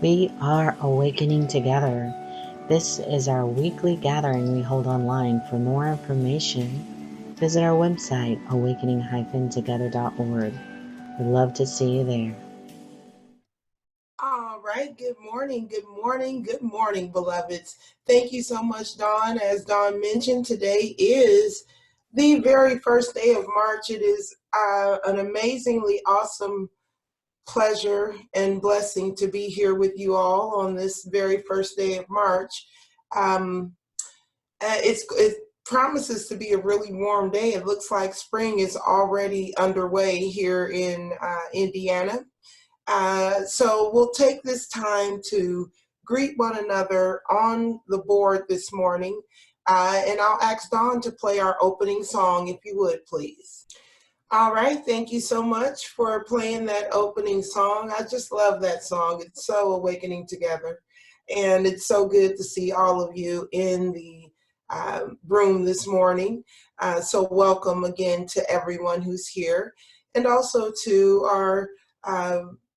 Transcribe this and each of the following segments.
We are awakening together. This is our weekly gathering we hold online. For more information, visit our website, awakening-together.org. We'd love to see you there. All right. Good morning. Good morning. Good morning, beloveds. Thank you so much, Dawn. As Dawn mentioned, today is the very first day of March. It is an amazingly awesome pleasure and blessing to be here with you all on this very first day of March. It promises to be a really warm day. It looks like spring is already underway here in Indiana. So we'll take this time to greet one another on the board this morning. And I'll ask Dawn to play our opening song, if you would, please. All right, thank you so much for playing that opening song. I just love that song. It's so awakening together. And it's so good to see all of you in the room this morning. So welcome again to everyone who's here, and also to our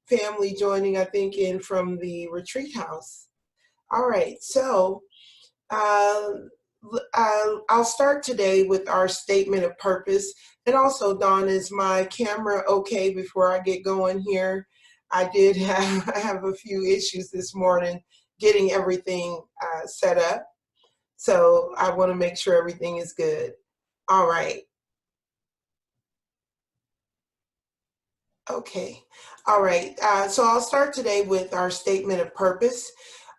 family joining, I think, in from the retreat house. All right, so I'll start today with our statement of purpose. And also, Dawn, is my camera okay before I get going here? I did have a few issues this morning getting everything set up. So I want to make sure everything is good. All right. Okay. All right. So I'll start today with our statement of purpose.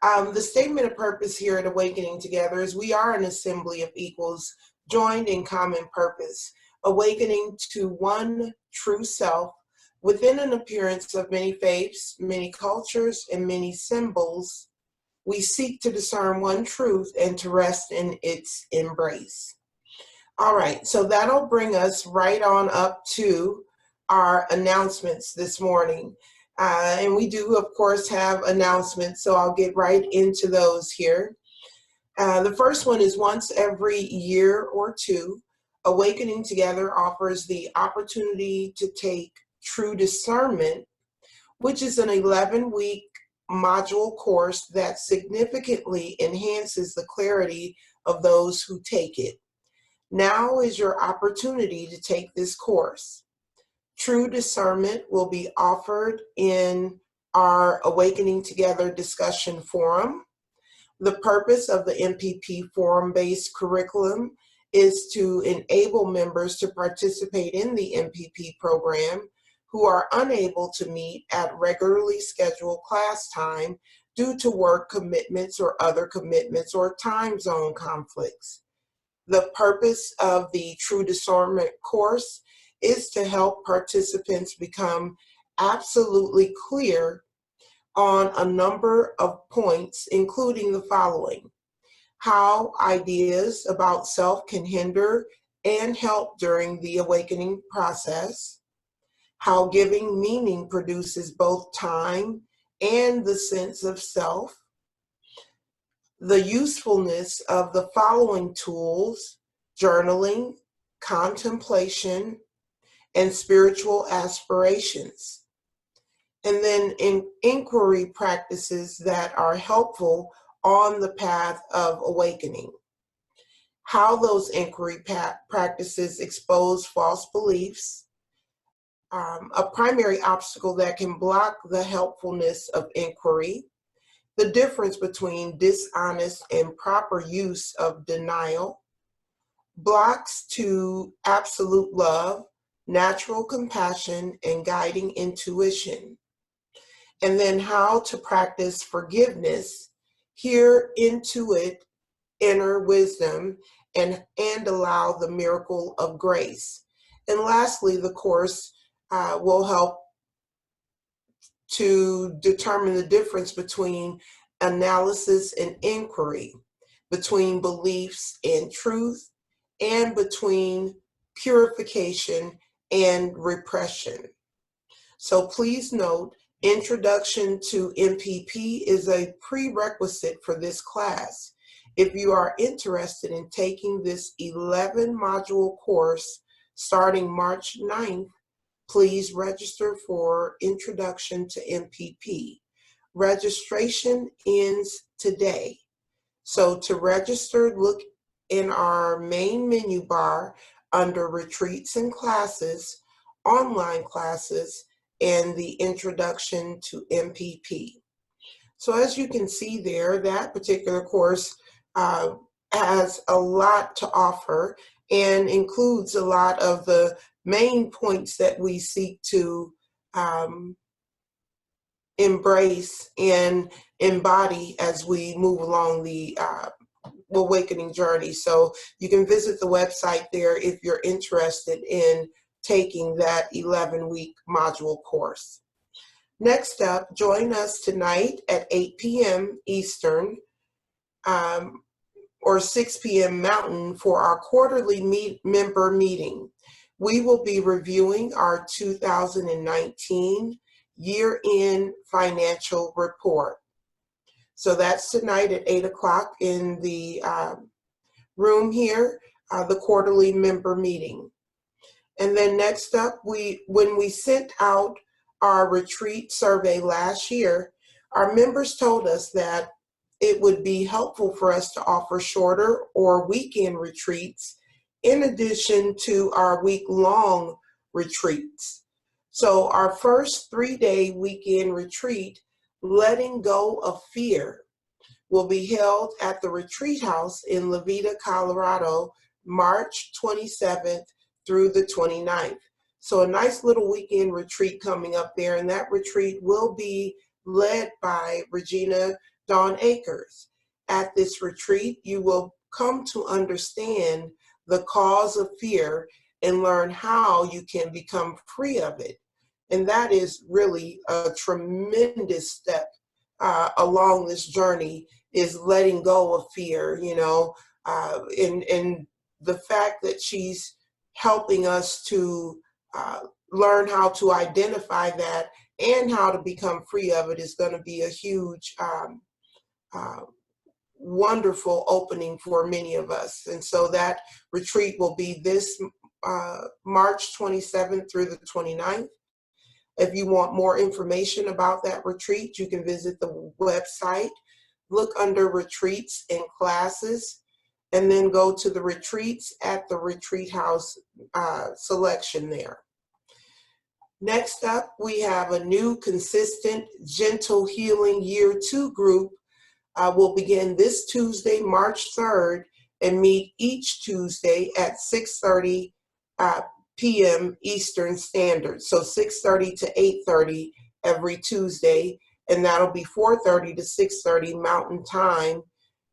The statement of purpose here at Awakening Together is we are an assembly of equals joined in common purpose, awakening to one true self within an appearance of many faiths, many cultures, and many symbols. We seek to discern one truth and to rest in its embrace. All right. So that'll bring us right on up to our announcements this morning. And we do, of course, have announcements, so I'll get right into those here. The first one is once every year or two, Awakening Together offers the opportunity to take True Discernment, which is an 11-week module course that significantly enhances the clarity of those who take it. Now is your opportunity to take this course. True Discernment will be offered in our Awakening Together discussion forum. The purpose of the MPP forum-based curriculum is to enable members to participate in the MPP program who are unable to meet at regularly scheduled class time due to work commitments or other commitments or time zone conflicts. The purpose of the True Discernment course is to help participants become absolutely clear on a number of points, including the following: how ideas about self can hinder and help during the awakening process, how giving meaning produces both time and the sense of self, the usefulness of the following tools: journaling, contemplation, and spiritual aspirations. And then inquiry practices that are helpful on the path of awakening. How those inquiry practices expose false beliefs, a primary obstacle that can block the helpfulness of inquiry, the difference between dishonest and proper use of denial, blocks to absolute love, natural compassion, and guiding intuition. And then how to practice forgiveness, hear intuit inner wisdom, and allow the miracle of grace. And lastly, the course will help to determine the difference between analysis and inquiry, between beliefs and truth, and between purification and repression. So please note, Introduction to MPP is a prerequisite for this class. If you are interested in taking this 11-module course starting March 9th, please register for Introduction to MPP. Registration ends today. So to register, look in our main menu bar under Retreats and Classes, Online Classes, and the Introduction to MPP. So as you can see there, that particular course has a lot to offer and includes a lot of the main points that we seek to embrace and embody as we move along the awakening journey. So you can visit the website there if you're interested in taking that 11-week module course. Next up, join us tonight at 8 p.m. Eastern or 6 p.m. Mountain for our quarterly member meeting. We will be reviewing our 2019 year-end financial report. So that's tonight at 8 o'clock in the room here, the quarterly member meeting. And then next up, when we sent out our retreat survey last year, our members told us that it would be helpful for us to offer shorter or weekend retreats in addition to our week-long retreats. So our first 3-day weekend retreat, Letting Go of Fear, will be held at the Retreat House in La Veta, Colorado, March 27th through the 29th. So a nice little weekend retreat coming up there, and that retreat will be led by Regina Dawn Aker. At this retreat, you will come to understand the cause of fear and learn how you can become free of it. And that is really a tremendous step along this journey, is letting go of fear, and the fact that she's helping us to learn how to identify that and how to become free of it is going to be a huge, wonderful opening for many of us. And so that retreat will be this March 27th through the 29th. If you want more information about that retreat, you can visit the website, look under Retreats and Classes, and then go to the retreats at the Retreat House selection there. Next up, we have a new consistent Gentle Healing Year 2 group. Will begin this Tuesday, March 3rd, and meet each Tuesday at 6:30 p.m. Eastern Standard. So 6:30 to 8:30 every Tuesday, and that'll be 4:30 to 6:30 Mountain Time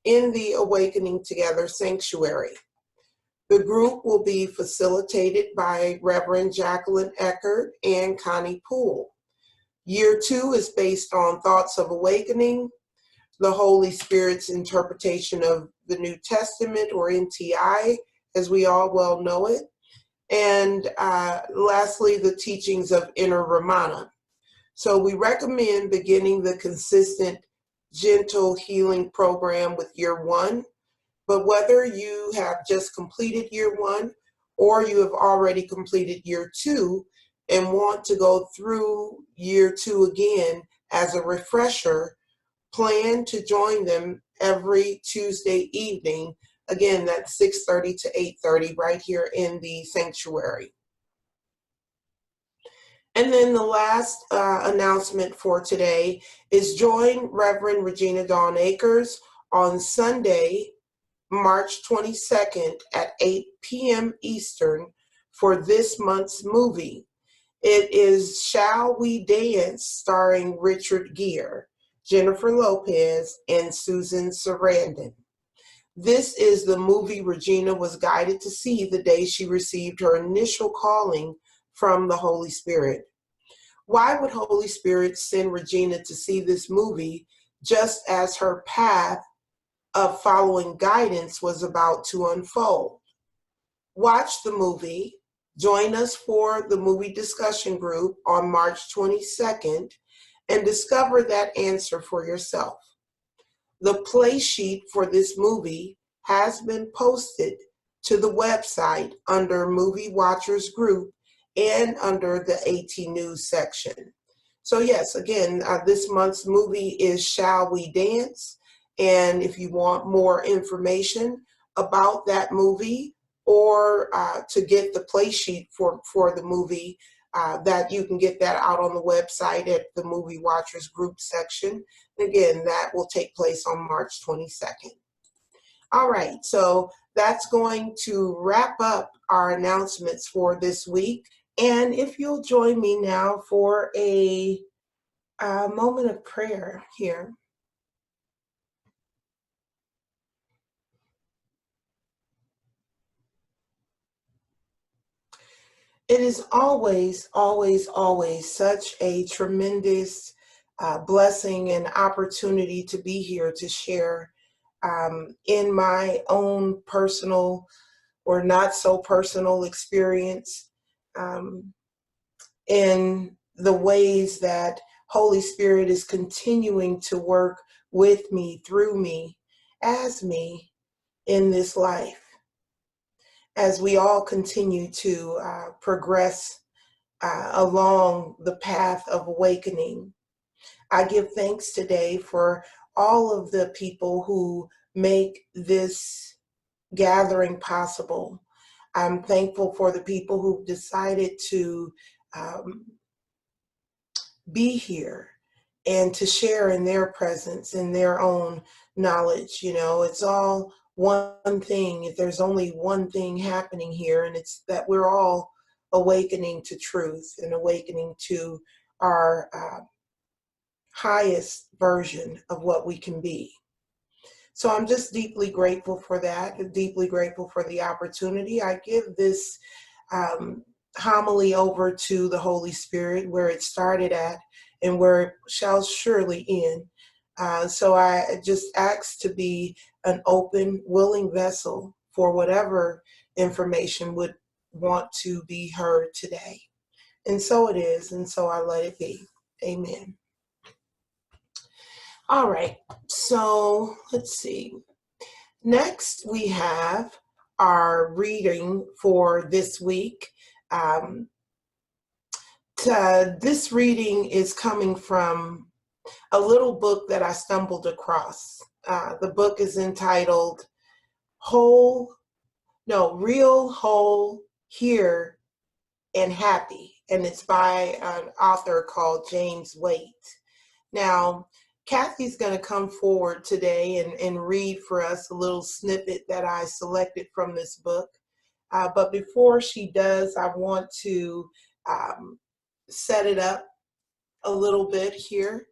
in the Awakening Together Sanctuary. The group will be facilitated by Reverend Jacqueline Eckert and Connie Poole. Year 2 is based on thoughts of awakening, the Holy Spirit's interpretation of the New Testament, or NTI, as we all well know it, and lastly, the teachings of Inner Ramana. So we recommend beginning the consistent Gentle Healing program with Year 1, but whether you have just completed Year 1 or you have already completed Year 2 and want to go through Year 2 again as a refresher, plan to join them every Tuesday evening. Again, that's 6:30 to 8:30 right here in the sanctuary. And then the last announcement for today is join Reverend Regina Dawn Aker on Sunday, March 22nd at 8 p.m. Eastern for this month's movie. It is Shall We Dance, starring Richard Gere, Jennifer Lopez, and Susan Sarandon. This is the movie Regina was guided to see the day she received her initial calling from the Holy Spirit. Why would Holy Spirit send Regina to see this movie just as her path of following guidance was about to unfold? Watch the movie. Join us for the movie discussion group on March 22nd and discover that answer for yourself. The play sheet for this movie has been posted to the website under Movie Watchers Group and under the AT News section. So yes, again, this month's movie is Shall We Dance? And if you want more information about that movie, or to get the play sheet for the movie, that you can get that out on the website at the Movie Watchers group section. Again, that will take place on March 22nd. All right, so that's going to wrap up our announcements for this week. And if you'll join me now for a moment of prayer here. It is always, always, always such a tremendous blessing and opportunity to be here to share in my own personal or not so personal experience, um, in the ways that Holy Spirit is continuing to work with me, through me, as me in this life, as we all continue to progress along the path of awakening. I give thanks today for all of the people who make this gathering possible. I'm thankful for the people who've decided to um, be here and to share in their presence, in their own knowledge. You know, it's all one thing. If there's only one thing happening here, and it's that we're all awakening to truth and awakening to our highest version of what we can be. So I'm just deeply grateful for that, deeply grateful for the opportunity. I give this homily over to the Holy Spirit, where it started at and where it shall surely end. So I just ask to be an open, willing vessel for whatever information would want to be heard today. And so it is, and so I let it be. Amen. All right, so let's see. Next, we have our reading for this week. This reading is coming from a little book that I stumbled across. The book is entitled Real, Whole, Here, and Happy, and it's by an author called James Waite. Now, Kathy's going to come forward today and read for us a little snippet that I selected from this book. But before she does, I want to set it up a little bit here.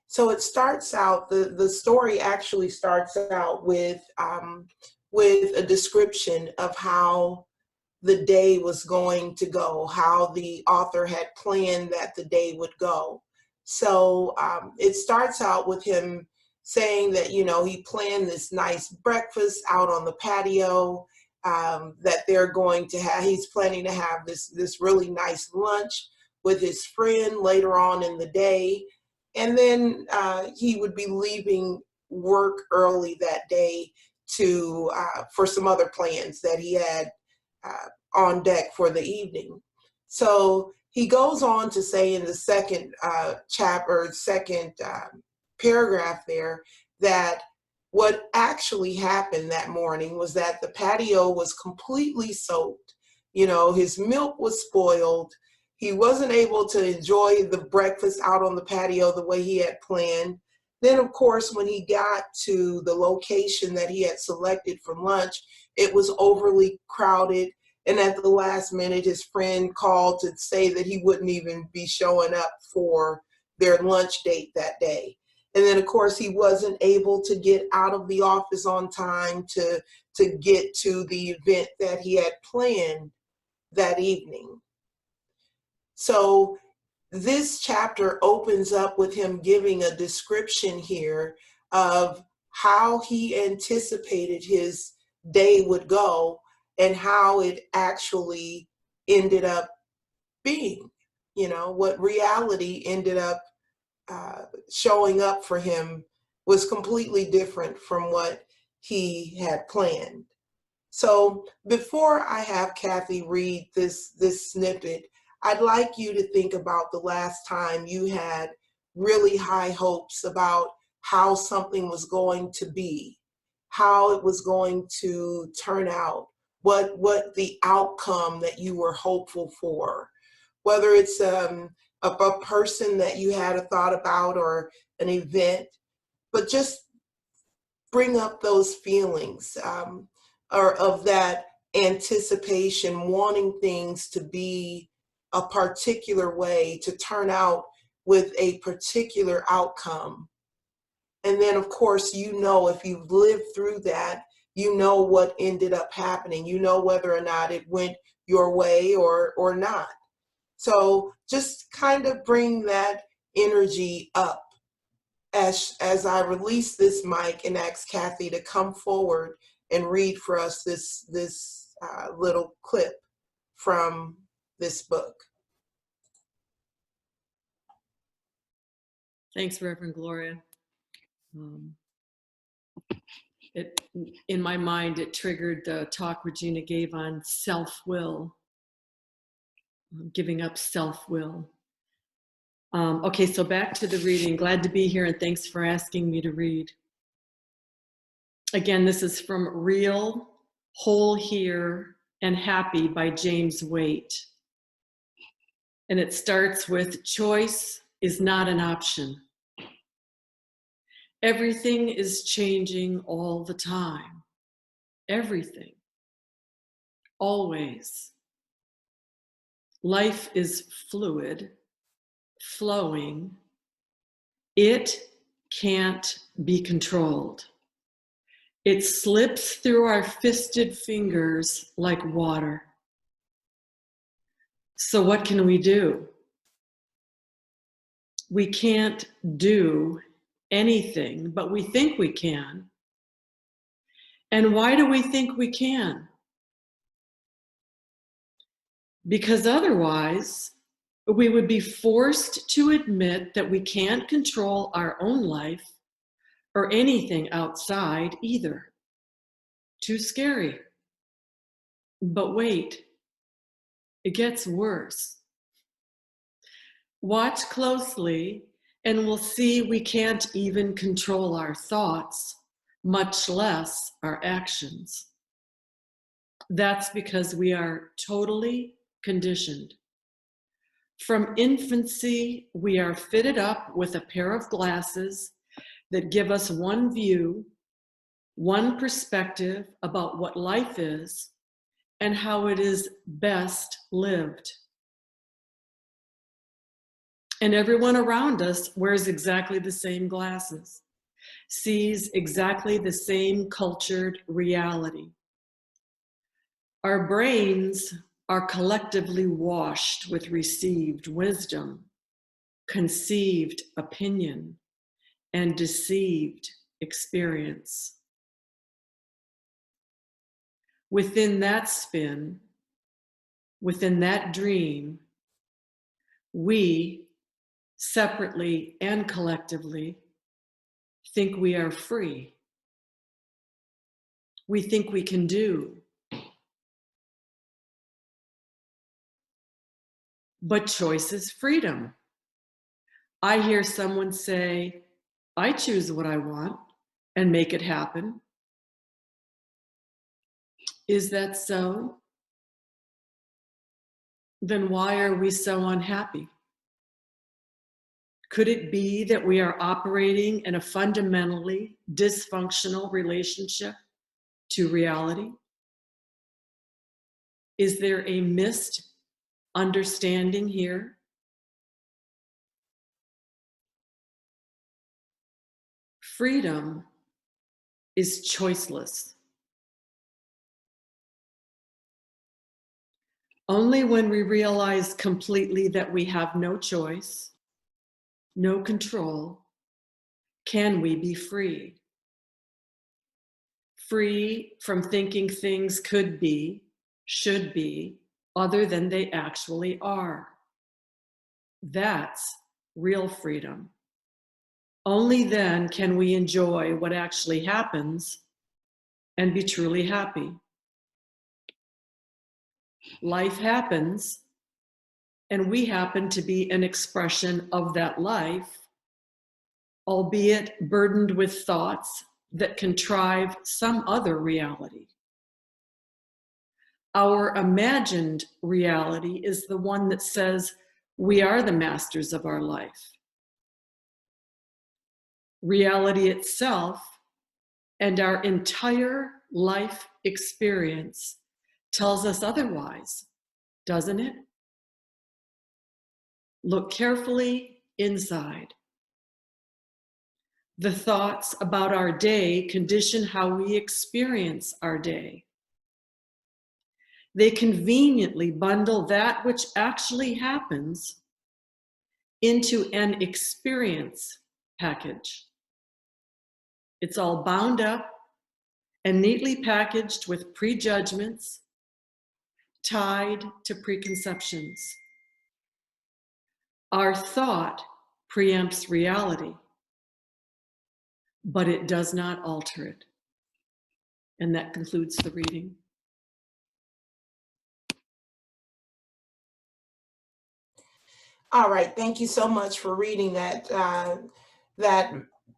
So it starts out, the story actually starts out with a description of how the day was going to go, how the author had planned that the day would go. So it starts out with him saying that, you know, he planned this nice breakfast out on the patio, that they're going to have, he's planning to have this really nice lunch with his friend later on in the day. And then he would be leaving work early that day to for some other plans that he had on deck for the evening. So he goes on to say in the second paragraph there, that what actually happened that morning was that the patio was completely soaked. You know, his milk was spoiled. He wasn't able to enjoy the breakfast out on the patio the way he had planned. Then, of course, when he got to the location that he had selected for lunch, it was overly crowded. And at the last minute, his friend called to say that he wouldn't even be showing up for their lunch date that day. And then, of course, he wasn't able to get out of the office on time to get to the event that he had planned that evening. So this chapter opens up with him giving a description here of how he anticipated his day would go and how it actually ended up being, you know, what reality ended up showing up for him was completely different from what he had planned. So before I have Kathy read this snippet, I'd like you to think about the last time you had really high hopes about how something was going to be, how it was going to turn out, what the outcome that you were hopeful for, whether it's a person that you had a thought about or an event, but just bring up those feelings or of that anticipation, wanting things to be a particular way, to turn out with a particular outcome. And then, of course, you know, if you've lived through that, you know what ended up happening. You know whether or not it went your way or not. So just kind of bring that energy up as I release this mic and ask Kathy to come forward and read for us this little clip from this book. Thanks, Reverend Gloria. In my mind, it triggered the talk Regina gave on self-will, giving up self-will. Okay, so back to the reading. Glad to be here, and thanks for asking me to read. Again, this is from Real, Whole Here, and Happy by James Waite. And it starts with, choice is not an option. Everything is changing all the time. Everything. Always. Life is fluid, flowing. It can't be controlled. It slips through our fisted fingers like water. So what can we do? We can't do anything, but we think we can. And why do we think we can? Because otherwise, we would be forced to admit that we can't control our own life or anything outside either. Too scary. But wait, it gets worse. Watch closely and we'll see we can't even control our thoughts, much less our actions. That's because we are totally conditioned. From infancy, we are fitted up with a pair of glasses that give us one view, one perspective about what life is and how it is best lived. And everyone around us wears exactly the same glasses, sees exactly the same cultured reality. Our brains are collectively washed with received wisdom, conceived opinion, and deceived experience. Within that spin, within that dream, we, separately and collectively, think we are free. We think we can do. But choice is freedom. I hear someone say, I choose what I want and make it happen. Is that so? Then why are we so unhappy? Could it be that we are operating in a fundamentally dysfunctional relationship to reality? Is there a missed understanding here? Freedom is choiceless. Only when we realize completely that we have no choice, no control, can we be free. Free from thinking things could be, should be, other than they actually are. That's real freedom. Only then can we enjoy what actually happens and be truly happy. Life happens, And we happen to be an expression of that life, albeit burdened with thoughts that contrive some other reality. Our imagined reality is the one that says we are the masters of our life. Reality itself and our entire life experience tells us otherwise, doesn't it? Look carefully inside. The thoughts about our day condition how we experience our day. They conveniently bundle that which actually happens into an experience package. It's all bound up and neatly packaged with prejudgments tied to preconceptions. Our thought preempts reality, but it does not alter it. And that concludes the reading. All right, thank you so much for reading that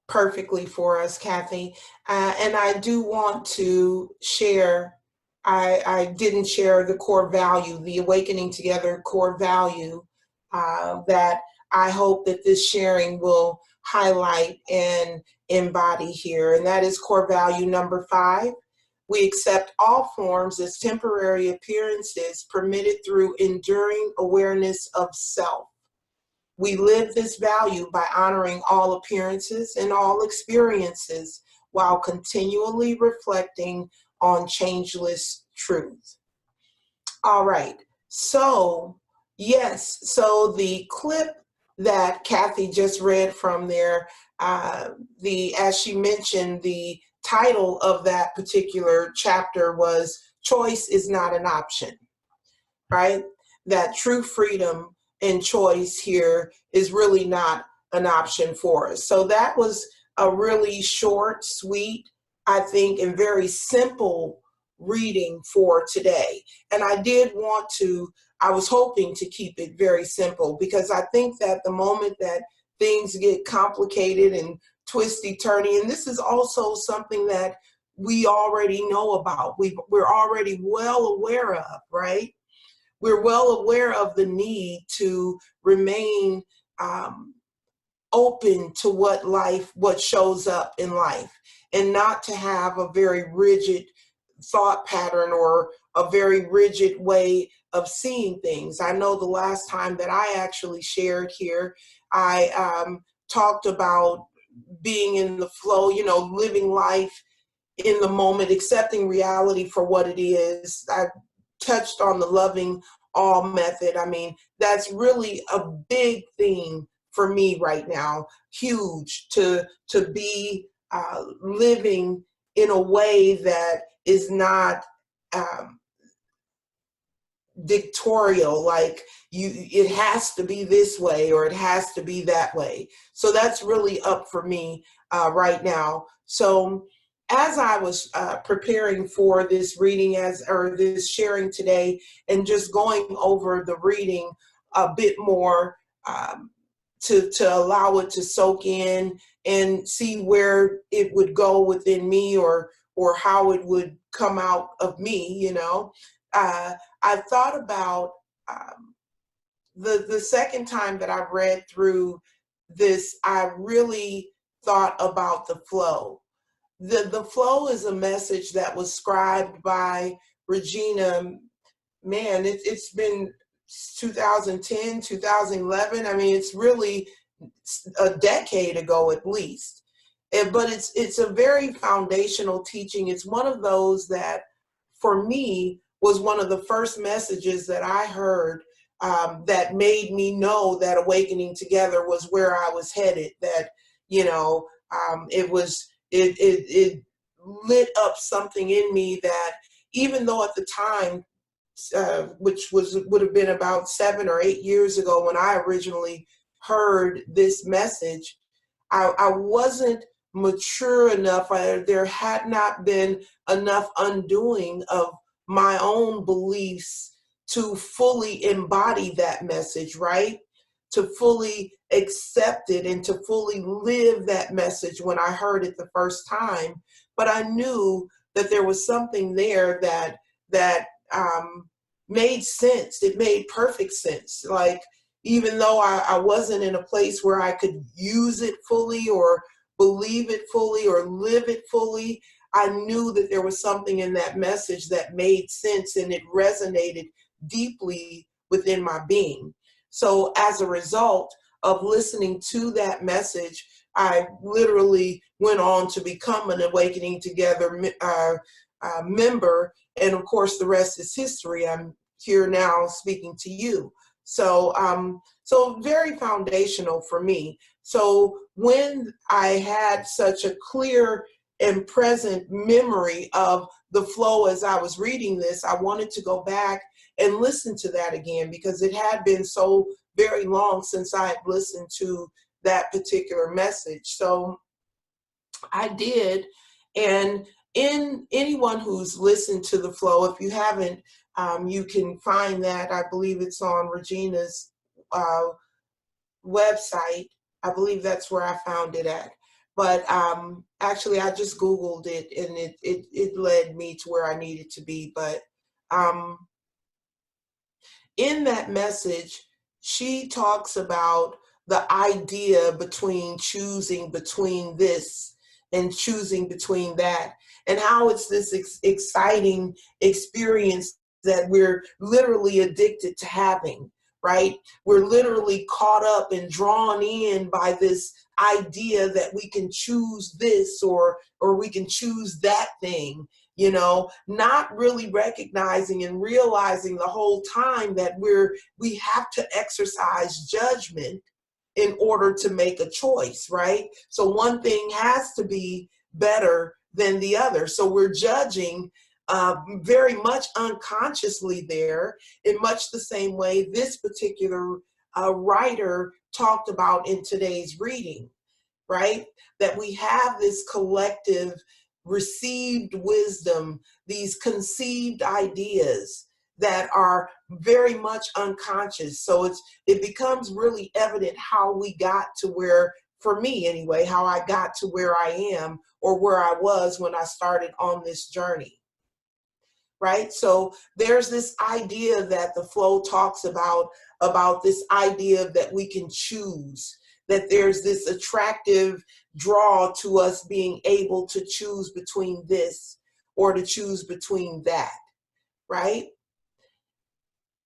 perfectly for us, Kathy. And I do want to share, I didn't share the core value, the Awakening Together core value that I hope that this sharing will highlight and embody here. And that is core value number 5. We accept all forms as temporary appearances permitted through enduring awareness of self. We live this value by honoring all appearances and all experiences while continually reflecting on changeless truth. All right, so yes, so the clip that Kathy just read from there, as she mentioned, the title of that particular chapter was Choice is Not an Option, right? That true freedom and choice here is really not an option for us. So that was a really short, sweet, I think, and very simple reading for today. And I was hoping to keep it very simple, because I think that the moment that things get complicated and twisty-turny, and this is also something that we already know about, we're already well aware of, right? We're well aware of the need to remain open to what shows up in life, and not to have a very rigid thought pattern or a very rigid way of seeing things. I know the last time that I actually shared here, I talked about being in the flow, living life in the moment, accepting reality for what it is. I touched on the loving all method. I mean, that's really a big theme for me right now, huge, to be living in a way that is not dictatorial, like it has to be this way or it has to be that way. So that's really up for me right now. So as I was preparing for this reading or this sharing today, and just going over the reading a bit more to allow it to soak in and see where it would go within me, or how it would come out of me, I thought about the second time that I read through this, I really thought about the flow. The flow is a message that was scribed by Regina. Man, it's been 2010, 2011. I mean, it's really a decade ago at least. But it's a very foundational teaching. It's one of those that, for me, was one of the first messages that I heard that made me know that Awakening Together was where I was headed. That it lit up something in me that, even though at the time, which would have been about 7 or 8 years ago when I originally heard this message, I wasn't mature enough. There had not been enough undoing of my own beliefs to fully embody that message, right? To fully accept it and to fully live that message when I heard it the first time. But I knew that there was something there that made sense. It made perfect sense. Like, even though I wasn't in a place where I could use it fully or believe it fully or live it fully, I knew that there was something in that message that made sense and it resonated deeply within my being. So as a result of listening to that message, I literally went on to become an Awakening Together member. And of course, the rest is history. I'm here now speaking to you. So very foundational for me. So when I had such a clear and present memory of the flow as I was reading this, I wanted to go back and listen to that again, because it had been so very long since I had listened to that particular message. So I did. And in anyone who's listened to the flow, if you haven't, you can find that. I believe it's on Regina's website. I believe that's where I found it at. But actually, I just Googled it, and it led me to where I needed to be. But in that message, she talks about the idea between choosing between this and choosing between that, and how it's this exciting experience that we're literally addicted to having, right? We're literally caught up and drawn in by this idea that we can choose this or we can choose that thing, you know, not really recognizing and realizing the whole time that we have to exercise judgment in order to make a choice, right? So one thing has to be better than the other. So we're judging very much unconsciously there, in much the same way this particular writer talked about in today's reading, right? That we have this collective received wisdom, these conceived ideas that are very much unconscious. So it becomes really evident how we got to where, for me anyway, how I got to where I am or where I was when I started on this journey. Right? So there's this idea that the flow talks about this idea that we can choose, that there's this attractive draw to us being able to choose between this or to choose between that, right?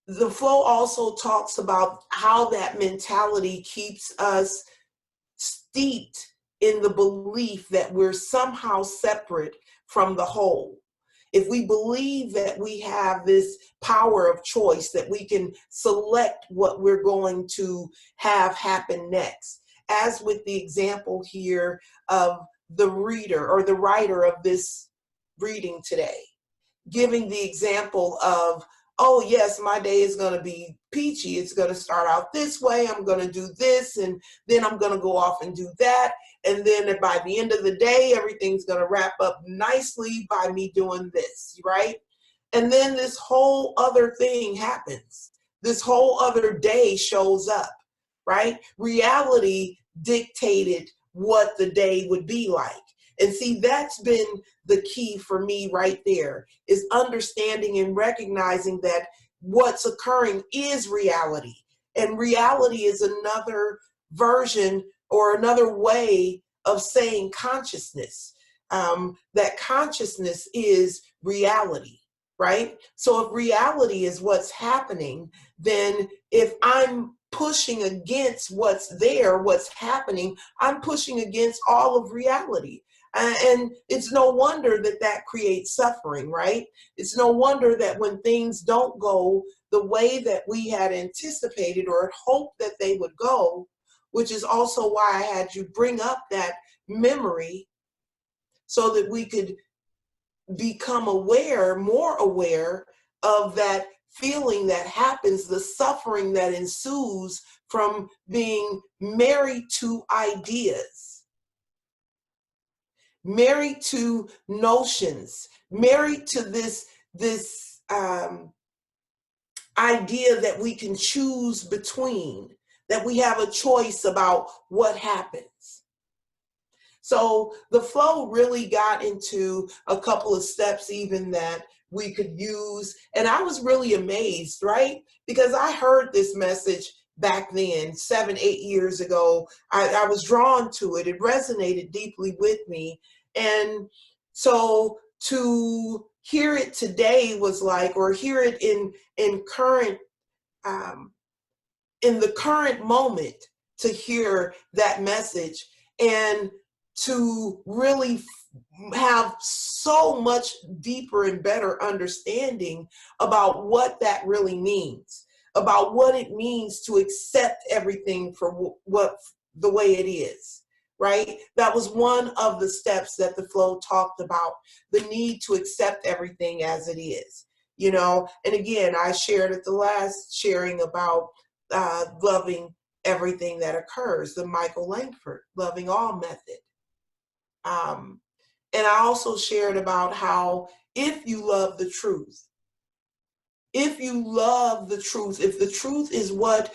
The flow also talks about how that mentality keeps us steeped in the belief that we're somehow separate from the whole. If we believe that we have this power of choice, that we can select what we're going to have happen next, as with the example here of the reader or the writer of this reading today, giving the example of, oh yes, my day is going to be peachy. It's going to start out this way. I'm going to do this, and then I'm going to go off and do that. And then by the end of the day, everything's going to wrap up nicely by me doing this, right? And then this whole other thing happens. This whole other day shows up, right? Reality dictated what the day would be like. And see, that's been the key for me right there, is understanding and recognizing that what's occurring is reality. And reality is another version or another way of saying consciousness. That consciousness is reality, right? So if reality is what's happening, then if I'm pushing against what's there, what's happening, I'm pushing against all of reality. And it's no wonder that that creates suffering, right? It's no wonder that when things don't go the way that we had anticipated or had hoped that they would go, which is also why I had you bring up that memory so that we could become aware, more aware of that feeling that happens, the suffering that ensues from being married to ideas, married to notions, married to this idea that we can choose between, that we have a choice about what happens. So the flow really got into a couple of steps even that we could use. And I was really amazed, right? Because I heard this message back then, 7, 8 years ago. I was drawn to it. It resonated deeply with me. And so to hear it today was like, or hear it in current, in the current moment, to hear that message and to really have so much deeper and better understanding about what that really means, about what it means to accept everything for what the way it is, right? That was one of the steps that the flow talked about, the need to accept everything as it is, you know. And again, I shared at the last sharing about loving everything that occurs, the Michael Langford loving all method. And I also shared about how if you love the truth, if you love the truth, if the truth is what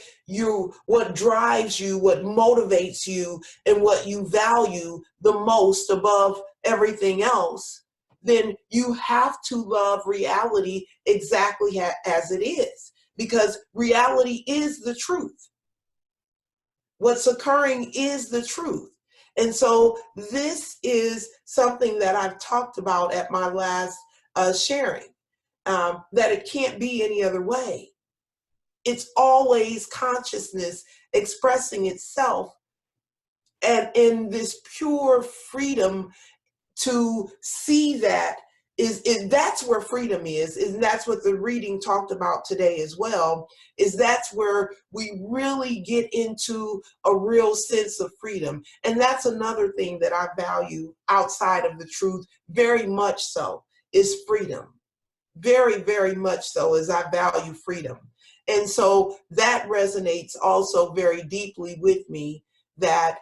drives you, what motivates you, and what you value the most above everything else, then you have to love reality exactly as it is, because reality is the truth. What's occurring is the truth. And so this is something that I've talked about at my last sharing, that it can't be any other way. It's always consciousness expressing itself, and in this pure freedom to see that is that's where freedom is, and that's what the reading talked about today as well, is that's where we really get into a real sense of freedom. And that's another thing that I value outside of the truth very much so, is freedom. Very, very much so, as I value freedom. And so that resonates also very deeply with me, that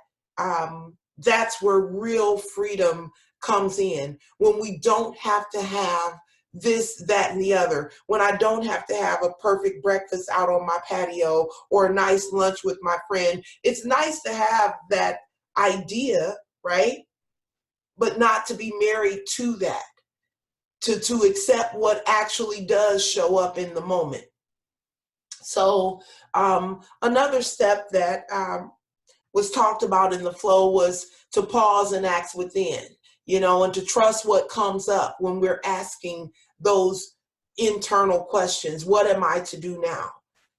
that's where real freedom comes in, when we don't have to have this, that, and the other, when I don't have to have a perfect breakfast out on my patio or a nice lunch with my friend. It's nice to have that idea, right? But not to be married to that, to accept what actually does show up in the moment. So another step that was talked about in the flow was to pause and ask within, you know, and to trust what comes up when we're asking those internal questions. What am I to do now?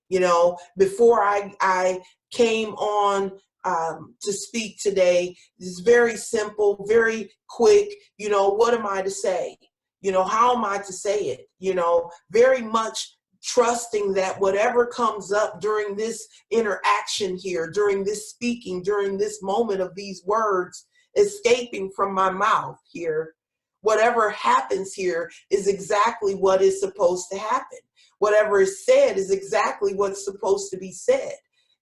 You know, before I came on to speak today, it's very simple, very quick. You know, what am I to say? You know, how am I to say it? You know, very much trusting that whatever comes up during this interaction here, during this speaking, during this moment of these words escaping from my mouth here, whatever happens here is exactly what is supposed to happen. Whatever is said is exactly what's supposed to be said.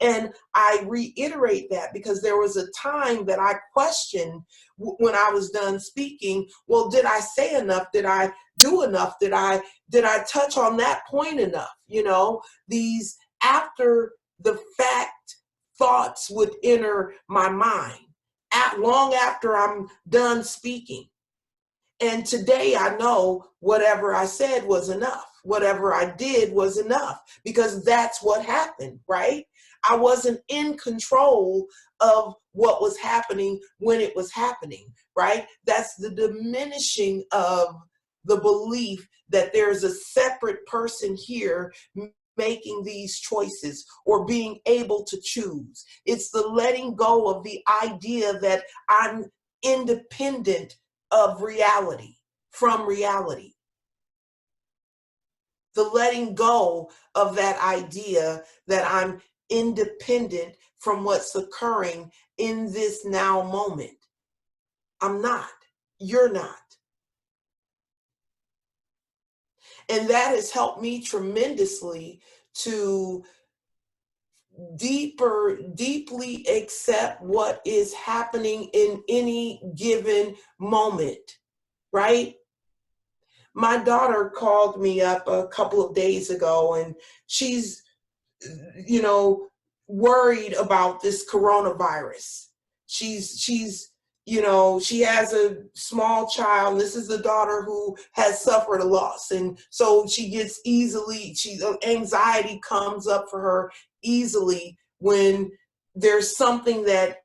And I reiterate that because there was a time that I questioned when I was done speaking, well, did I say enough? Did I do enough? Did I touch on that point enough? You know, these after the fact thoughts would enter my mind long after I'm done speaking. And today I know whatever I said was enough. Whatever I did was enough, because that's what happened, right? I wasn't in control of what was happening when it was happening, right? That's the diminishing of the belief that there's a separate person here making these choices or being able to choose. It's the letting go of the idea that I'm independent of reality, from reality. The letting go of that idea that I'm independent from what's occurring in this now moment. I'm not. You're not. And that has helped me tremendously to deeply accept what is happening in any given moment, right? My daughter called me up a couple of days ago, and she's, worried about this coronavirus. She has a small child. This is the daughter who has suffered a loss. And so anxiety comes up for her easily when there's something that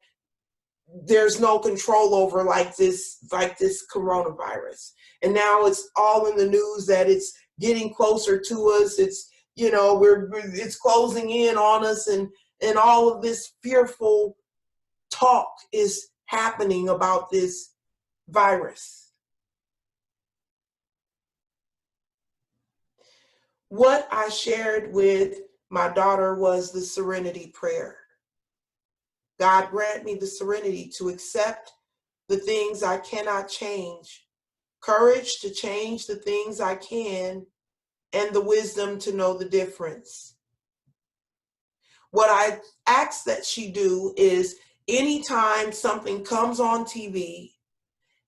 there's no control over, like this coronavirus. And now it's all in the news that it's getting closer to us. It's, it's closing in on us, and all of this fearful talk is happening about this virus. What I shared with my daughter was the Serenity Prayer. God grant me the serenity to accept the things I cannot change, courage to change the things I can, and the wisdom to know the difference. What I ask that she do is, anytime something comes on TV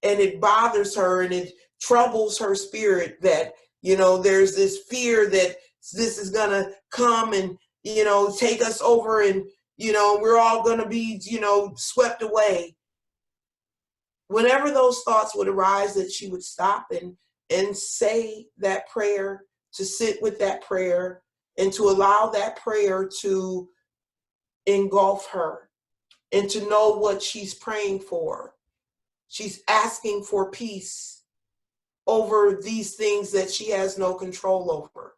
and it bothers her and it troubles her spirit, that, there's this fear that this is going to come and, take us over, and, we're all going to be, swept away. Whenever those thoughts would arise, that she would stop and say that prayer, to sit with that prayer, and to allow that prayer to engulf her, and to know what she's praying for. She's asking for peace over these things that she has no control over.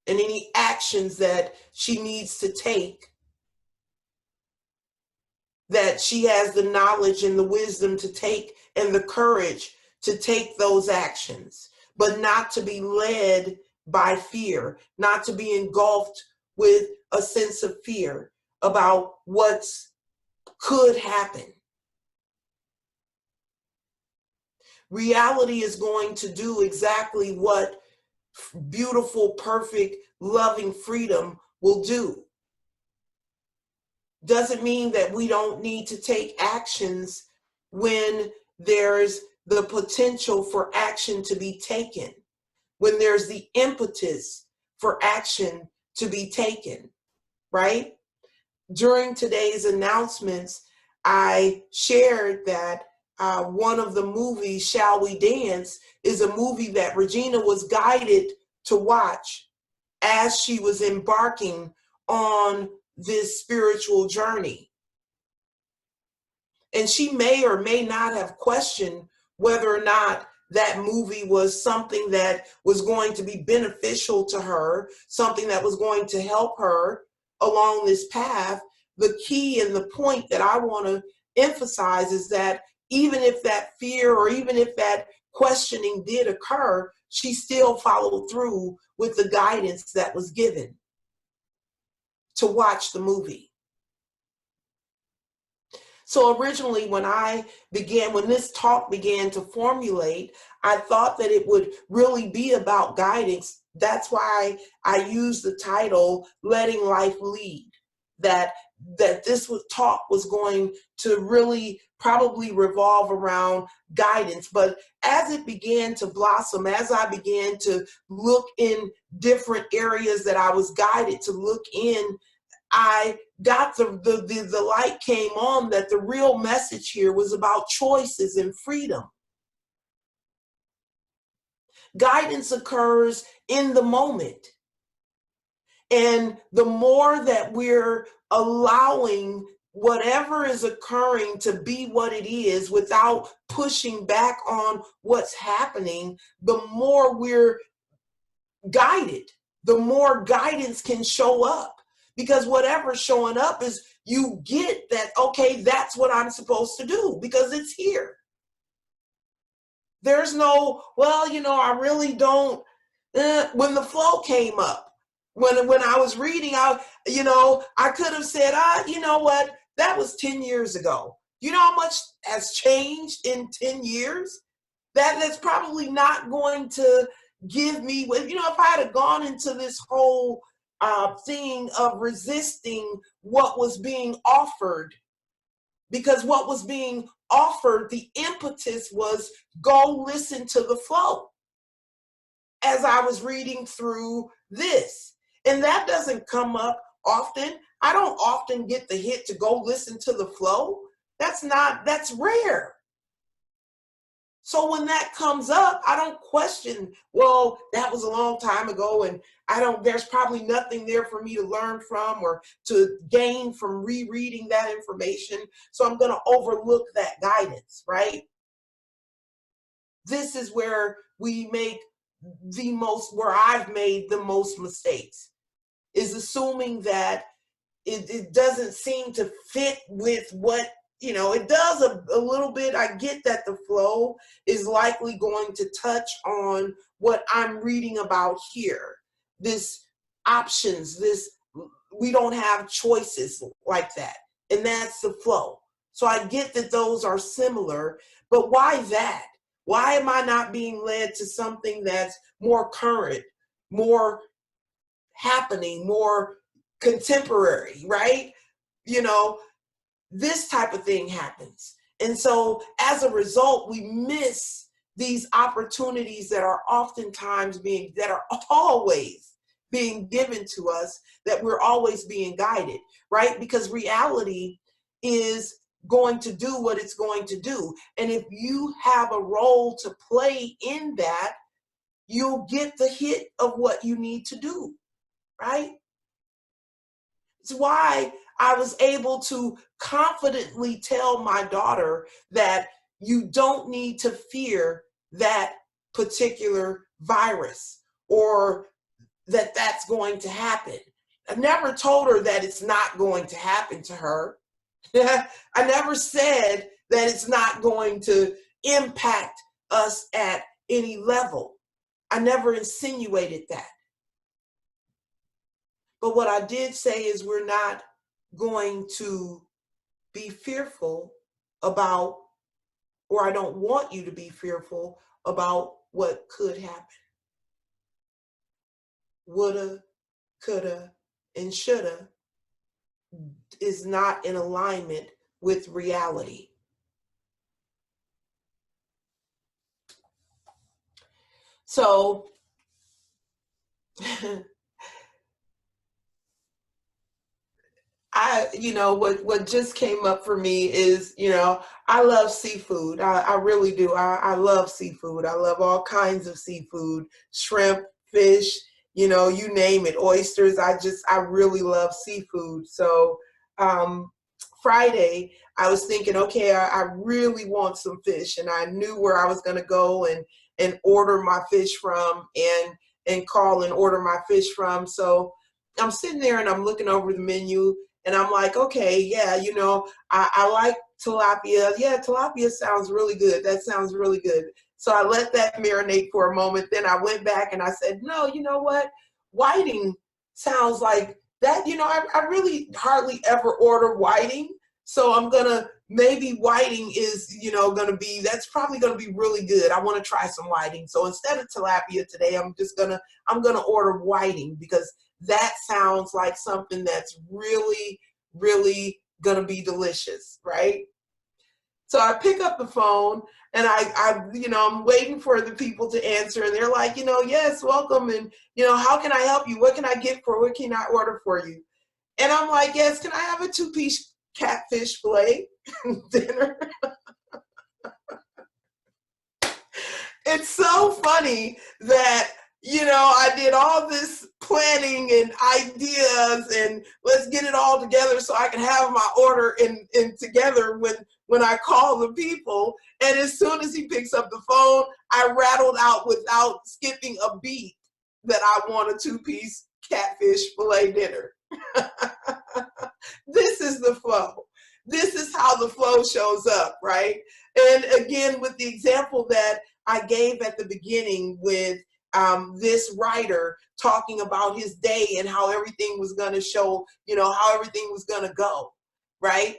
And any actions that she needs to take, that she has the knowledge and the wisdom to take, and the courage to take those actions, but not to be led by fear, not to be engulfed with a sense of fear about what could happen. Reality is going to do exactly what beautiful, perfect, loving freedom will do. Doesn't mean that we don't need to take actions when there's the potential for action to be taken, when there's the impetus for action to be taken, right? During today's announcements, I shared that one of the movies, Shall We Dance, is a movie that Regina was guided to watch as she was embarking on this spiritual journey. And she may or may not have questioned whether or not that movie was something that was going to be beneficial to her, something that was going to help her along this path. The key and the point that I want to emphasize is that even if that fear, or even if that questioning did occur, she still followed through with the guidance that was given to watch the movie. So originally, when this talk began to formulate, I thought that it would really be about guidance. That's why I used the title, Letting Life Lead, that this talk was going to really probably revolve around guidance. But as it began to blossom, as I began to look in different areas that I was guided to look in, I got the light came on that the real message here was about choices and freedom. Guidance occurs in the moment. And the more that we're allowing whatever is occurring to be what it is without pushing back on what's happening, the more we're guided, the more guidance can show up. Because whatever's showing up is, you get that, okay, that's what I'm supposed to do because it's here. There's no, well, I really don't. When the flow came up, when I was reading, I could have said, you know what, that was 10 years ago. You know how much has changed in 10 years? That's probably not going to give me, if I had gone into this whole thing of resisting what was being offered, because what was being offered, the impetus was go listen to the flow as I was reading through this. And that doesn't come up often. I don't often get the hit to go listen to the flow. That's rare. So when that comes up, I don't question, well, that was a long time ago and there's probably nothing there for me to learn from or to gain from rereading that information. So I'm going to overlook that guidance, right? This is where where I've made the most mistakes, is assuming that it doesn't seem to fit with what, it does a little bit. I get that the flow is likely going to touch on what I'm reading about here. This options, we don't have choices like that. And that's the flow. So I get that those are similar, but why that? Why am I not being led to something that's more current, more happening, more contemporary, right? This type of thing happens. And so as a result, we miss these opportunities that are always being given to us, that we're always being guided, right? Because reality is going to do what it's going to do. And if you have a role to play in that, you'll get the hit of what you need to do, right? It's why I was able to confidently tell my daughter that you don't need to fear that particular virus or that that's going to happen. I never told her that it's not going to happen to her. I never said that it's not going to impact us at any level. I never insinuated that. But what I did say is we're not going to be fearful about, or I don't want you to be fearful about what could happen. Woulda, coulda, and shoulda is not in alignment with reality. So, what just came up for me is, I love seafood. I really do. I love seafood. I love all kinds of seafood, shrimp, fish, you name it, oysters. I really love seafood. So Friday, I was thinking, okay, I really want some fish, and I knew where I was going to go and order my fish from and call and order my fish from. So I'm sitting there and I'm looking over the menu and I'm like, okay, yeah, I like tilapia. Yeah, tilapia sounds really good. That sounds really good. So I let that marinate for a moment. Then I went back and I said, no, you know what? Whiting sounds like that. I really hardly ever order whiting. So I'm going to, maybe whiting is, that's probably going to be really good. I want to try some whiting. So instead of tilapia today, I'm going to order whiting, because that sounds like something that's really, really going to be delicious, right? So I pick up the phone and I'm waiting for the people to answer, and they're like, yes, welcome. And, how can I help you? What can I order for you? And I'm like, yes, can I have a 2-piece catfish fillet dinner? It's so funny that, I did all this planning and ideas and let's get it all together so I can have my order in together when I call the people. And as soon as he picks up the phone, I rattled out without skipping a beat that I want a 2-piece catfish fillet dinner. This is the flow. This is how the flow shows up, right? And again, with the example that I gave at the beginning with this writer talking about his day and how everything was going to show, how everything was going to go, right?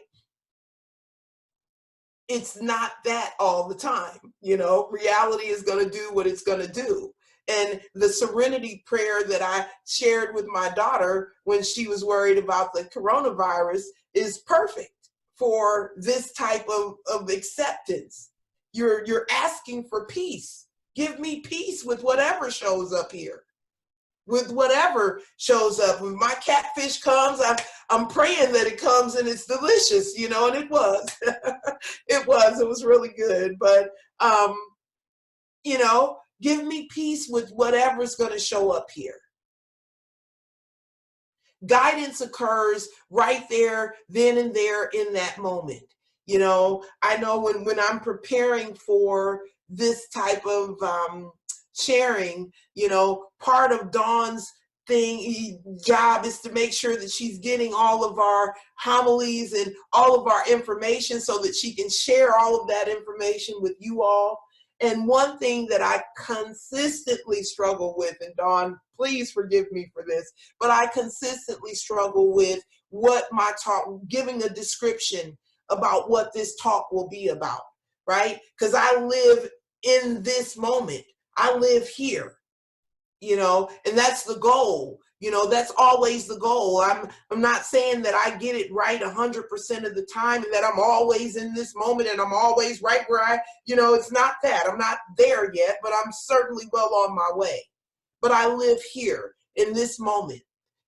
It's not that all the time, reality is going to do what it's going to do. And the Serenity Prayer that I shared with my daughter when she was worried about the coronavirus is perfect for this type of acceptance. You're asking for peace. Give me peace with whatever shows up here. With whatever shows up. When my catfish comes, I'm praying that it comes and it's delicious, you know, and it was. It was really good. But, you know, give me peace with whatever's going to show up here. Guidance occurs right there, then and there in that moment. You know, I know when I'm preparing for this type of sharing, you know, part of Dawn's job is to make sure that she's getting all of our homilies and all of our information so that she can share all of that information with you all. And one thing that I consistently struggle with, and Dawn, please forgive me for this, but I consistently struggle with what my talk, giving a description about what this talk will be about, right? Because I live in this moment. I live here, you know, and that's the goal. You know, that's always the goal. I'm not saying that I get it right 100% of the time and that I'm always in this moment and I'm always right where you know, it's not that. I'm not there yet, but I'm certainly well on my way. But I live here in this moment.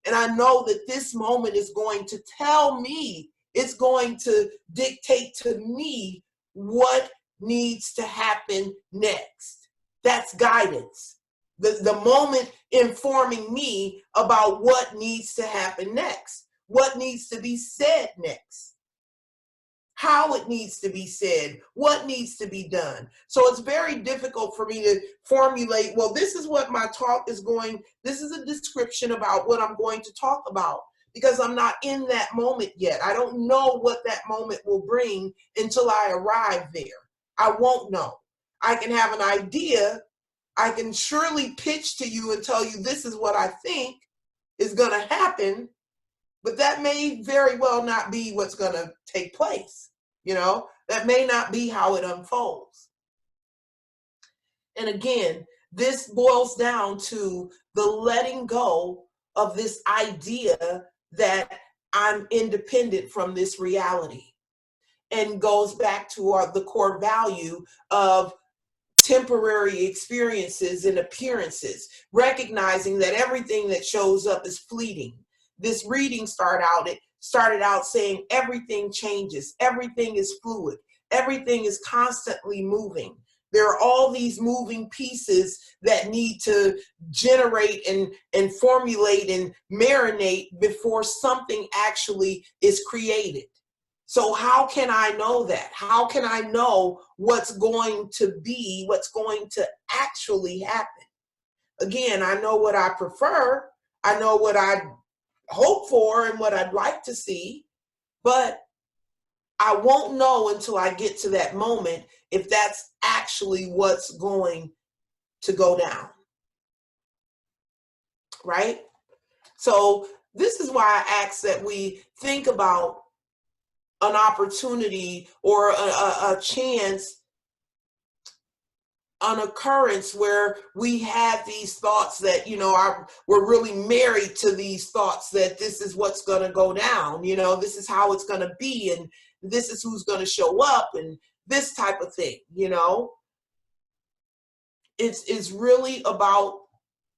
And I know that this moment is going to tell me, it's going to dictate to me what needs to happen next. That's guidance. The moment informing me about what needs to happen next, what needs to be said next, how it needs to be said, what needs to be done. So it's very difficult for me to formulate, well, this is what my talk is going, this is a description about what I'm going to talk about, because I'm not in that moment yet. I don't know what that moment will bring until I arrive there. I won't know. I can have an idea. I can surely pitch to you and tell you this is what I think is going to happen, but that may very well not be what's going to take place. You know, that may not be how it unfolds. And again, this boils down to the letting go of this idea that I'm independent from this reality, and goes back to the core value of temporary experiences and appearances, recognizing that everything that shows up is fleeting. This reading started out saying everything changes, everything is fluid, everything is constantly moving. There are all these moving pieces that need to generate and formulate and marinate before something actually is created. So how can I know that? How can I know what's going to be, what's going to actually happen? Again, I know what I prefer. I know what I hope for and what I'd like to see, but I won't know until I get to that moment if that's actually what's going to go down, right? So this is why I ask that we think about an opportunity or a chance, an occurrence where we have these thoughts that, you know, we're really married to these thoughts that this is what's going to go down, you know, this is how it's going to be, and this is who's going to show up, and this type of thing, you know. It's really about,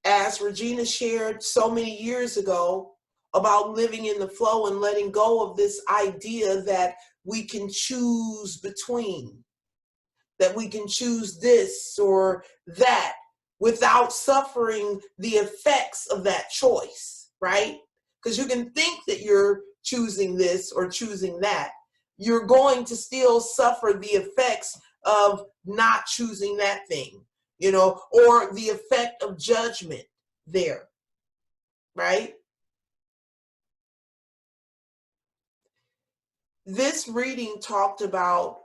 as Regina shared so many years ago, about living in the flow and letting go of this idea that we can choose between, that we can choose this or that without suffering the effects of that choice, right? Because you can think that you're choosing this or choosing that. You're going to still suffer the effects of not choosing that thing, you know, or the effect of judgment there, right? This reading talked about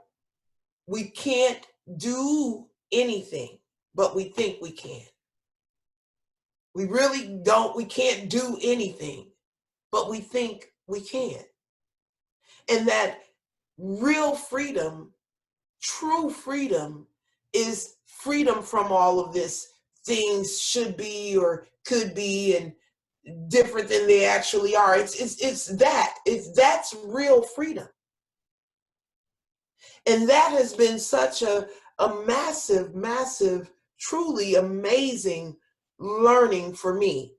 we can't do anything, but we think we can. We really don't, we can't do anything, but we think we can. And that real freedom, true freedom, is freedom from all of this things should be or could be and different than they actually are. That's real freedom. And that has been such a massive, massive, truly amazing learning for me.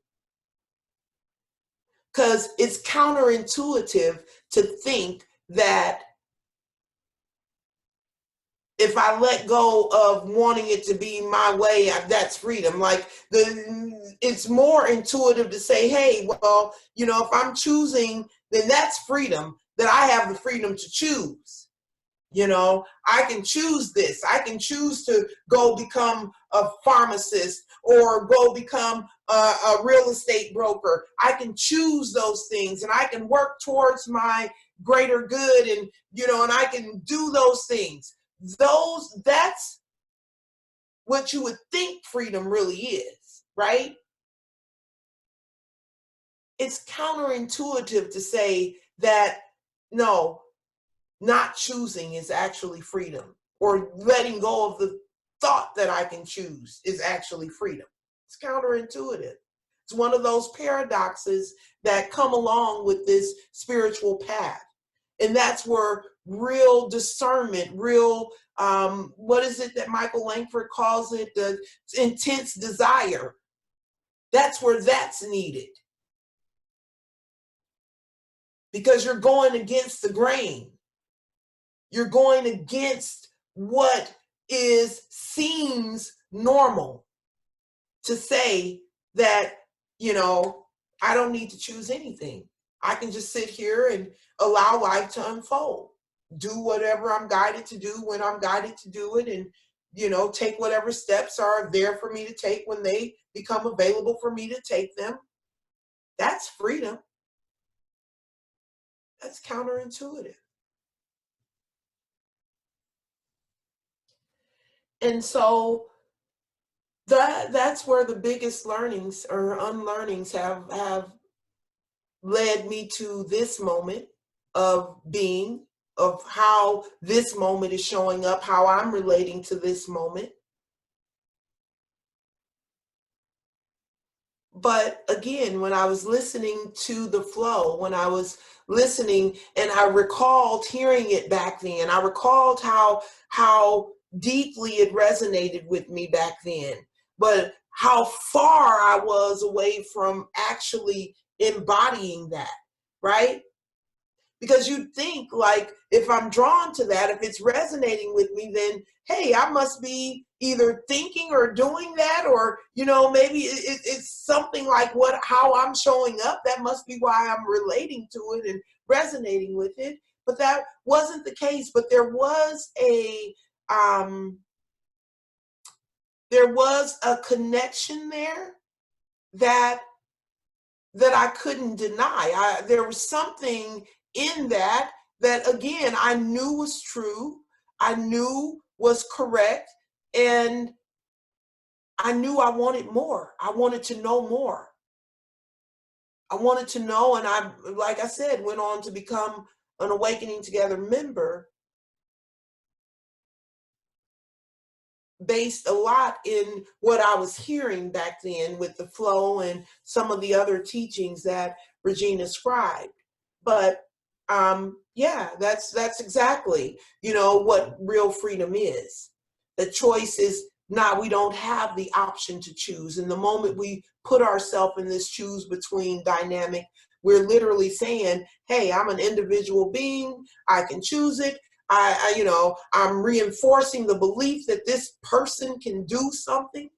Because it's counterintuitive to think that if I let go of wanting it to be my way, that's freedom. Like it's more intuitive to say, hey, well, you know, if I'm choosing, then that's freedom, that I have the freedom to choose. You know, I can choose this. I can choose to go become a pharmacist or go become a real estate broker. I can choose those things and I can work towards my greater good, and, you know, and I can do those things. That's what you would think freedom really is, right? It's counterintuitive to say that, no, not choosing is actually freedom, or letting go of the thought that I can choose is actually freedom. It's counterintuitive. It's one of those paradoxes that come along with this spiritual path. And that's where real discernment, real, what is it that Michael Langford calls it? The intense desire. That's where that's needed. Because you're going against the grain. You're going against what seems normal, to say that, you know, I don't need to choose anything. I can just sit here and allow life to unfold, do whatever I'm guided to do when I'm guided to do it, and, you know, take whatever steps are there for me to take when they become available for me to take them. That's freedom. That's counterintuitive. And so that's where the biggest learnings or unlearnings have led me to this moment of being, of how this moment is showing up, how I'm relating to this moment. But again, when I was listening to the flow, when I was listening, and I recalled hearing it back then, I recalled how deeply it resonated with me back then, but how far I was away from actually embodying that, right? Because you'd think, like, if I'm drawn to that, if it's resonating with me, then, hey, I must be either thinking or doing that, or, you know, maybe it's something like how I'm showing up. That must be why I'm relating to it and resonating with it. But that wasn't the case. But there was a connection there that I couldn't deny. There was something in that again, I knew was true, I knew was correct, and I knew I wanted more. I wanted to know more. I wanted to know, and I, like I said, went on to become an Awakening Together member, based a lot in what I was hearing back then with the flow and some of the other teachings that Regina scribed. But yeah, that's exactly, you know, what real freedom is. The choice is not, we don't have the option to choose. And the moment we put ourselves in this choose between dynamic, we're literally saying, hey, I'm an individual being, I can choose it. You know, I'm reinforcing the belief that this person can do something.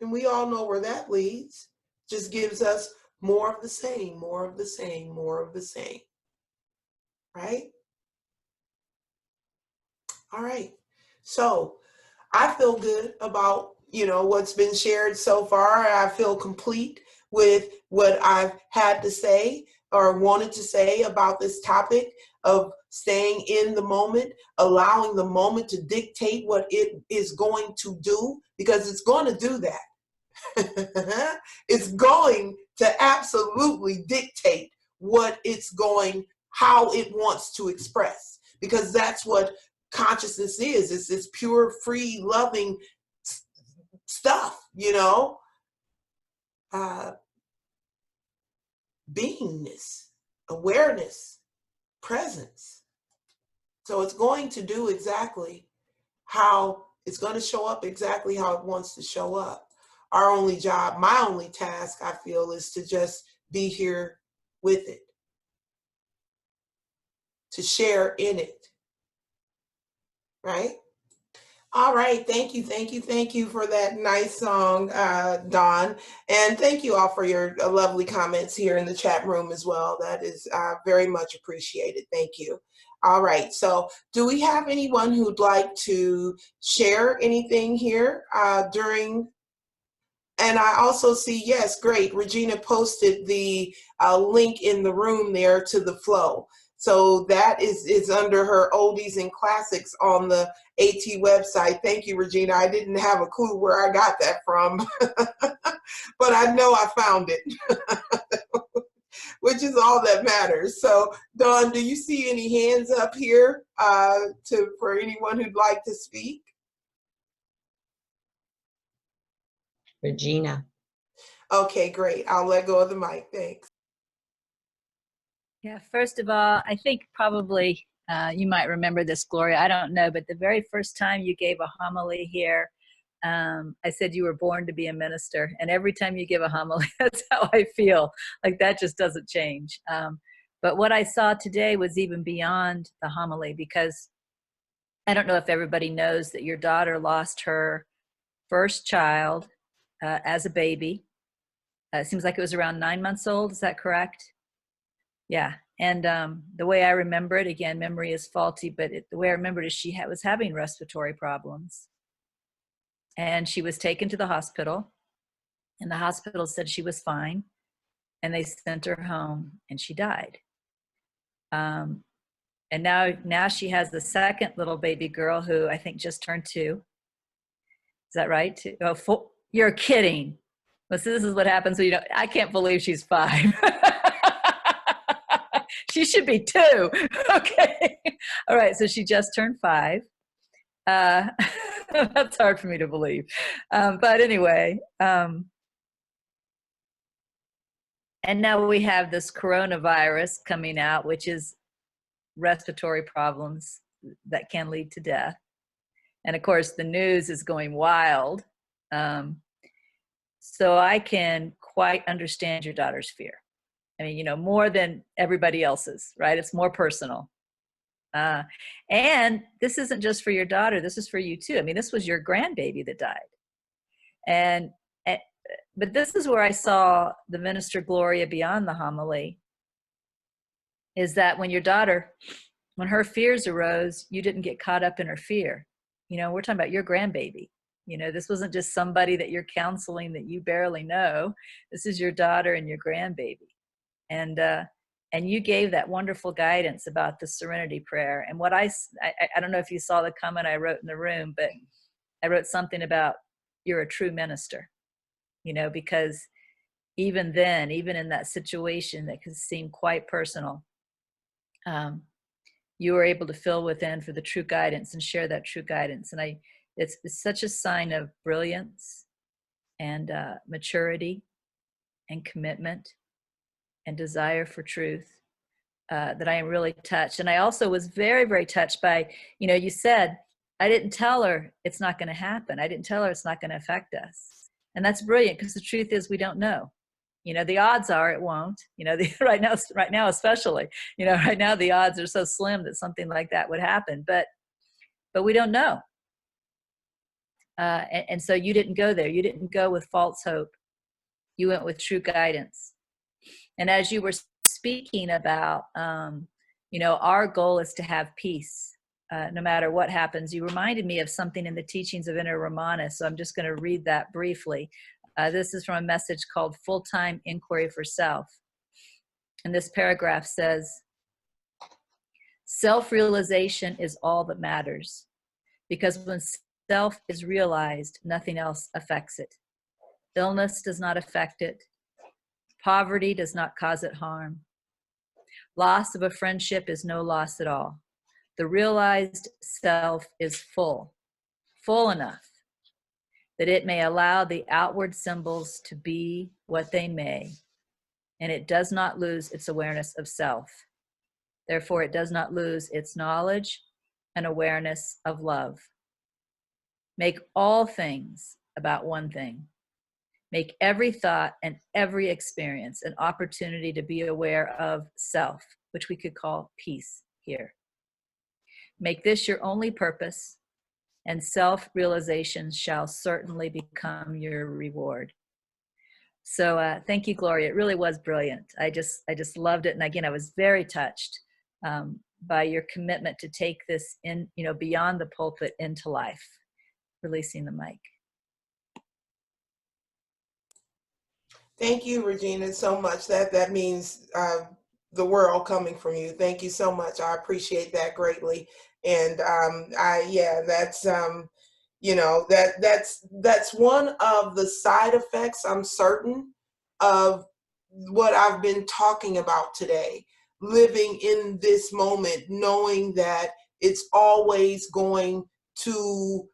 And we all know where that leads. Just gives us more of the same, more of the same, more of the same. Right? All right. So I feel good about, you know, what's been shared so far. I feel complete with what I've had to say or wanted to say about this topic of staying in the moment, allowing the moment to dictate what it is going to do, because it's going to do that. It's going to absolutely dictate how it wants to express, because that's what consciousness is. It's this pure, free, loving stuff, you know, beingness, awareness, presence. So it's going to do exactly how it's going to show up, exactly how it wants to show up. Our only job, my only task, I feel, is to just be here with it, to share in it, right? All right, thank you, thank you, thank you for that nice song, Dawn. And thank you all for your lovely comments here in the chat room as well. That is very much appreciated. Thank you. All right, so do we have anyone who'd like to share anything here during? And I also see, yes, great. Regina posted the link in the room there to the flow. So that is under her oldies and classics on the AT website. Thank you, Regina. I didn't have a clue where I got that from, but I know I found it, which is all that matters. So, Dawn, do you see any hands up here for anyone who'd like to speak? Regina. Okay, great. I'll let go of the mic. Thanks. Yeah, first of all, I think probably you might remember this, Gloria. I don't know, but the very first time you gave a homily here, I said you were born to be a minister. And every time you give a homily, that's how I feel. Like that just doesn't change. But what I saw today was even beyond the homily, because I don't know if everybody knows that your daughter lost her first child as a baby. It seems like it was around 9 months old. Is that correct? Yeah. And the way I remember it, again, memory is faulty, but the way I remember it is she was having respiratory problems. And she was taken to the hospital, and the hospital said she was fine. And they sent her home, and she died. And now she has the second little baby girl who I think just turned 2. Is that right? Oh, 4. You're kidding. Well, so this is what happens when I can't believe she's 5. She should be 2. Okay. All right. So she just turned 5. That's hard for me to believe. But anyway, and now we have this coronavirus coming out, which is respiratory problems that can lead to death. And of course, the news is going wild. So I can quite understand your daughter's fear. I mean, more than everybody else's, right? It's more personal. And this isn't just for your daughter. This is for you too. I mean, this was your grandbaby that died. But this is where I saw the minister Gloria beyond the homily, is that when your daughter, when her fears arose, you didn't get caught up in her fear. We're talking about your grandbaby. This wasn't just somebody that you're counseling that you barely know. This is your daughter and your grandbaby. And you gave that wonderful guidance about the Serenity Prayer. And what I don't know if you saw the comment I wrote in the room, but I wrote something about you're a true minister, because even then, even in that situation that could seem quite personal, you were able to fill within for the true guidance and share that true guidance. And it's such a sign of brilliance and maturity and commitment and desire for truth that I am really touched. And I also was very, very touched by, you said, I didn't tell her it's not going to happen. I didn't tell her it's not going to affect us. And that's brilliant, because the truth is we don't know. The odds are it won't, right now, especially, right now the odds are so slim that something like that would happen, but we don't know. And so you didn't go there. You didn't go with false hope. You went with true guidance. And as you were speaking about, our goal is to have peace, no matter what happens. You reminded me of something in the teachings of Inner Ramana, so I'm just going to read that briefly. This is from a message called Full-Time Inquiry for Self. And this paragraph says, self-realization is all that matters, because when self is realized, nothing else affects it. Illness does not affect it. Poverty does not cause it harm. Loss of a friendship is no loss at all. The realized self is full enough that it may allow the outward symbols to be what they may, and it does not lose its awareness of self. Therefore, it does not lose its knowledge an awareness of love. Make all things about one thing. Make every thought and every experience an opportunity to be aware of self, which we could call peace here. Make this your only purpose, and self-realization shall certainly become your reward. So thank you, Gloria. It really was brilliant. I just loved it. And again, I was very touched by your commitment to take this in, beyond the pulpit into life. Releasing the mic. Thank you, Regina, so much. That means the world coming from you. Thank you so much. I appreciate that greatly. And that's that's one of the side effects, I'm certain, of what I've been talking about today. Living in this moment, knowing that it's always going to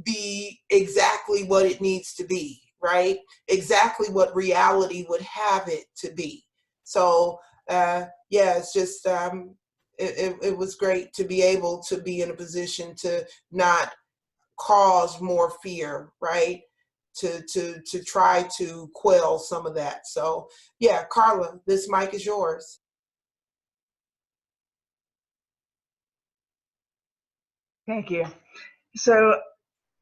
be exactly what it needs to be, right? Exactly what reality would have it to be. So it's just it was great to be able to be in a position to not cause more fear, right? To try to quell some of that. So yeah, Carla, this mic is yours. Thank you. So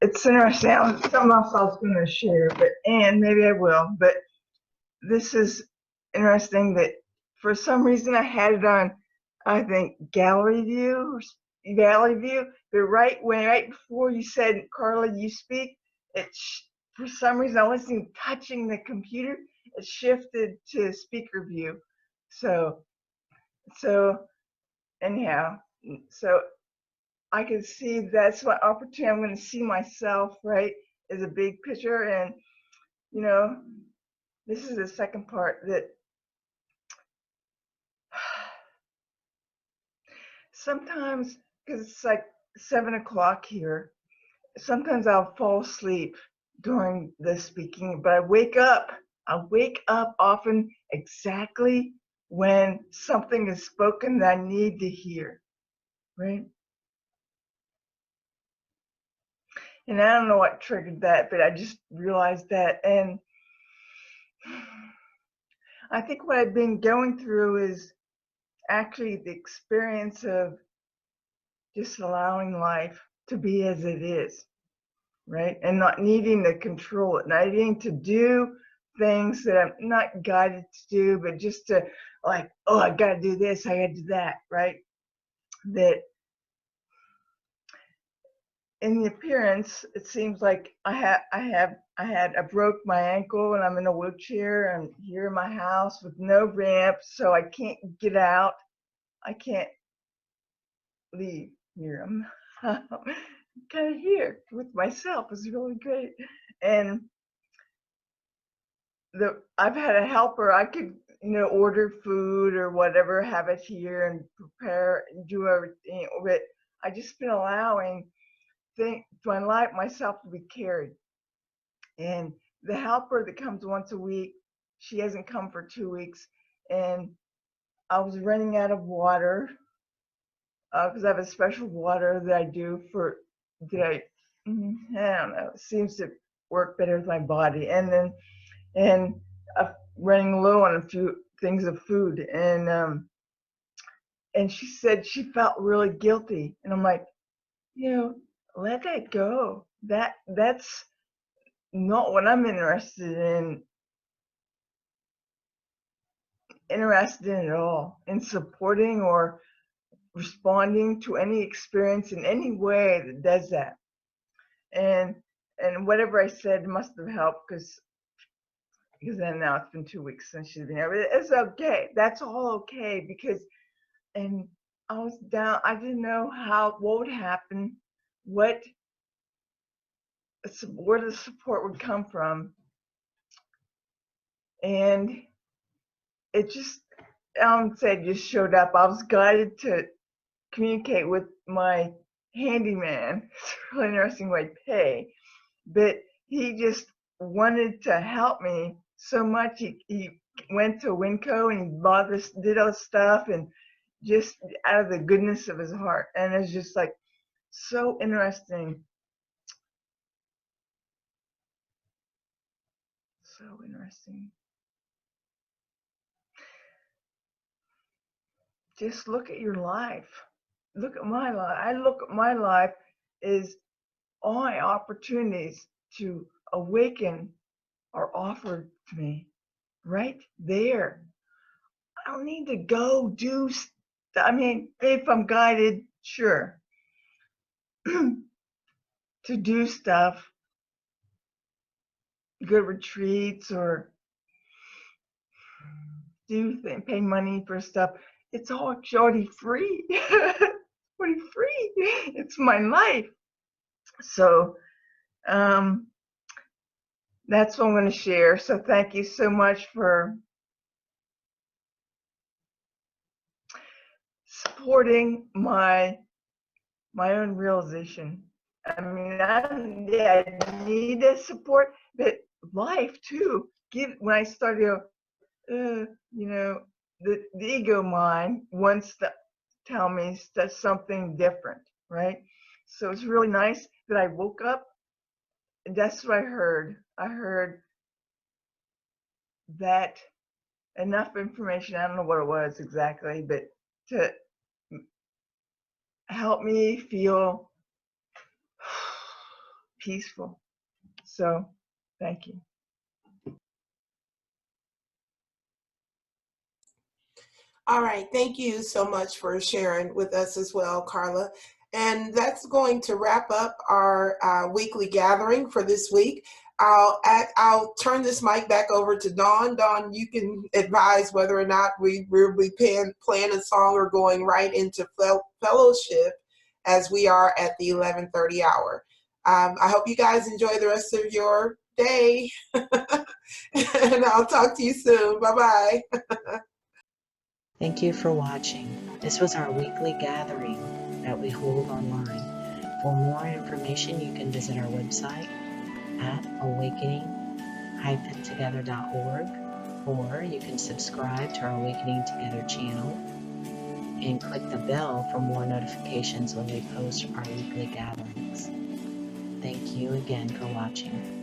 it's interesting. Something else I was going to share, and maybe I will. But this is interesting that for some reason I had it on, I think, gallery view. But right before you said, Carla, you speak, for some reason I wasn't even touching the computer. It shifted to speaker view. So anyhow, so I can see that's my opportunity. I'm going to see myself, right, as a big picture. And, this is the second part that sometimes, because it's like 7 o'clock here, sometimes I'll fall asleep during the speaking, but I wake up often exactly when something is spoken that I need to hear, right? And I don't know what triggered that, but I just realized that. And I think what I've been going through is actually the experience of just allowing life to be as it is, right? And not needing to control it, not needing to do things that I'm not guided to do, but just to like, oh, I got to do this, I got to do that, right? That in the appearance, it seems like I broke my ankle and I'm in a wheelchair. I'm here in my house with no ramp, so I can't get out. I can't leave here. I'm kind of here with myself. It's really great. And I've had a helper. I could, order food or whatever, have it here and prepare and do everything. But I just been allowing myself to be carried. And the helper that comes once a week, she hasn't come for 2 weeks. And I was running out of water because I have a special water that I do I don't know, it seems to work better with my body. And running low on a few things of food. And she said she felt really guilty. And I'm like, let that go. That's not what I'm interested in at all, in supporting or responding to any experience in any way that does that. And whatever I said must have helped because then now it's been 2 weeks since she's been here. But it's okay. That's all okay and I was down. I didn't know what would happen, where the support would come from. And it just, just showed up. I was guided to communicate with my handyman. It's a really interesting way to pay. But he just wanted to help me so much. He went to Winco and he did all this stuff and just out of the goodness of his heart. And it's just like so interesting. So interesting. Just look at your life. Look at my life. I look at my life as all my opportunities to awaken are offered to me right there. I don't need to go do stuff. I mean, if I'm guided, sure, to do stuff, go to retreats or do things, pay money for stuff. It's all already free. Already free. It's my life. So that's what I'm going to share. So thank you so much for supporting my own realization. I mean, I need the support, but life too. When I started, the ego mind wants to tell me that's something different, right? So it's really nice that I woke up, and that's what I heard. I heard that enough information. I don't know what it was exactly, but to help me feel peaceful. So thank you. All right, thank you so much for sharing with us as well, Carla. And that's going to wrap up our weekly gathering for this week. I'll turn this mic back over to Dawn. Dawn, you can advise whether or not we'll be playing a song or going right into fellowship as we are at the 11:30 hour. I hope you guys enjoy the rest of your day. And I'll talk to you soon. Bye-bye. Thank you for watching. This was our weekly gathering that we hold online. For more information, you can visit our website at awakening-together.org, or you can subscribe to our Awakening Together channel and click the bell for more notifications when we post our weekly gatherings. Thank you again for watching.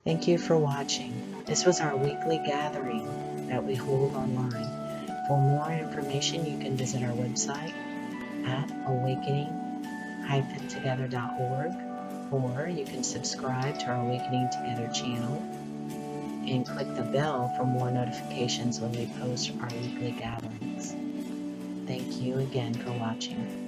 Thank you for watching. This was our weekly gathering that we hold online. For more information, you can visit our website at awakening-together.org, or you can subscribe to our Awakening Together channel and click the bell for more notifications when we post our weekly gatherings. Thank you again for watching.